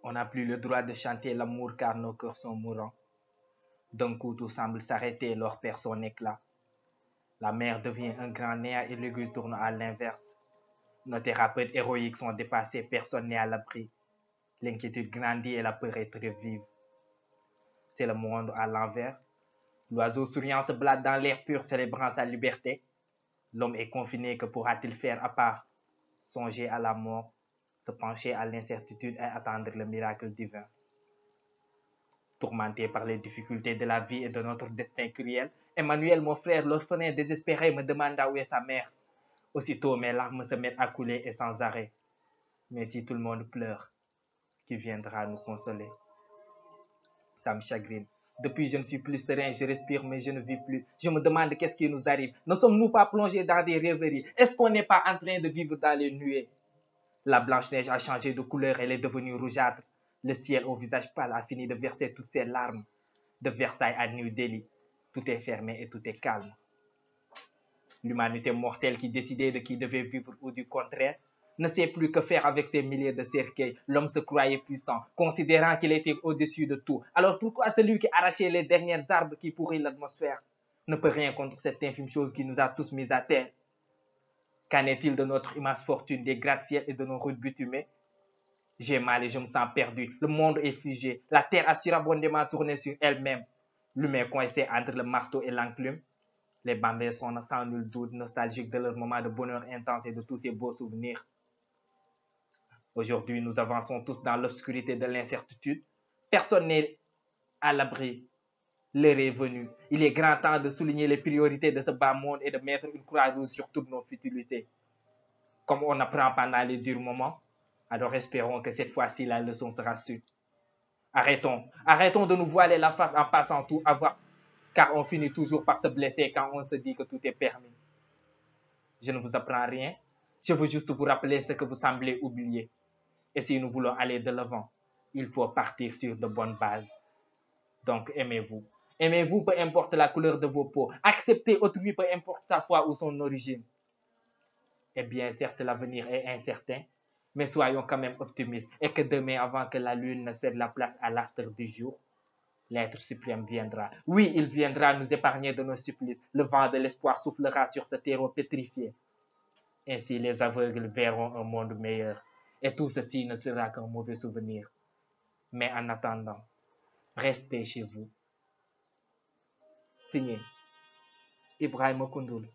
On n'a plus le droit de chanter l'amour car nos cœurs sont mourants. D'un coup, tout semble s'arrêter, l'or perd son éclat. La mer devient un grand néant et l'aiguille tourne à l'inverse. Nos thérapeutes héroïques sont dépassés, personne n'est à l'abri. L'inquiétude grandit et la peur est très vive. C'est le monde à l'envers. L'oiseau souriant se blade dans l'air pur, célébrant sa liberté. L'homme est confiné, que pourra-t-il faire à part songer à la mort, se pencher à l'incertitude et attendre le miracle divin? Tourmenté par les difficultés de la vie et de notre destin cruel, Emmanuel, mon frère, l'orphelin désespéré, me demanda où est sa mère. Aussitôt, mes larmes se mettent à couler et sans arrêt. Mais si tout le monde pleure, qui viendra nous consoler? Ça me chagrine. Depuis, je ne suis plus serein, je respire, mais je ne vis plus. Je me demande qu'est-ce qui nous arrive. Ne sommes-nous pas plongés dans des rêveries? Est-ce qu'on n'est pas en train de vivre dans les nuées? La Blanche-Neige a changé de couleur, elle est devenue rougeâtre. Le ciel au visage pâle a fini de verser toutes ses larmes. De Versailles à New Delhi, tout est fermé et tout est calme. L'humanité mortelle qui décidait de qui devait vivre ou du contraire ne sait plus que faire avec ces milliers de cercueils. L'homme se croyait puissant, considérant qu'il était au-dessus de tout. Alors pourquoi celui qui arrachait les derniers arbres qui pourrit l'atmosphère ne peut rien contre cette infime chose qui nous a tous mis à terre? Qu'en est-il de notre immense fortune, des gratte-ciels et de nos routes bitumées? J'ai mal et je me sens perdu. Le monde est figé. La terre a surabondamment tourné sur elle-même. L'humain coincé entre le marteau et l'enclume. Les Bambins sont sans nul doute nostalgiques de leur moment de bonheur intense et de tous ces beaux souvenirs. Aujourd'hui, nous avançons tous dans l'obscurité de l'incertitude. Personne n'est à l'abri. L'heure est venue. Il est grand temps de souligner les priorités de ce bas monde et de mettre une croix rouge sur toutes nos futilités. Comme on apprend pendant les durs moments, alors espérons que cette fois-ci la leçon sera sûre. Arrêtons de nous voiler la face en passant tout avoir, car on finit toujours par se blesser quand on se dit que tout est permis. Je ne vous apprends rien, je veux juste vous rappeler ce que vous semblez oublier. Et si nous voulons aller de l'avant, il faut partir sur de bonnes bases. Donc aimez-vous. Aimez-vous peu importe la couleur de vos peaux. Acceptez autrui peu importe sa foi ou son origine. Eh bien, certes, l'avenir est incertain, mais soyons quand même optimistes. Et que demain, avant que la lune ne cède la place à l'astre du jour, l'être suprême viendra. Oui, il viendra nous épargner de nos supplices. Le vent de l'espoir soufflera sur ce terreau pétrifié. Ainsi, les aveugles verront un monde meilleur. Et tout ceci ne sera qu'un mauvais souvenir. Mais en attendant, restez chez vous. Signé Ibrahim Koundoul.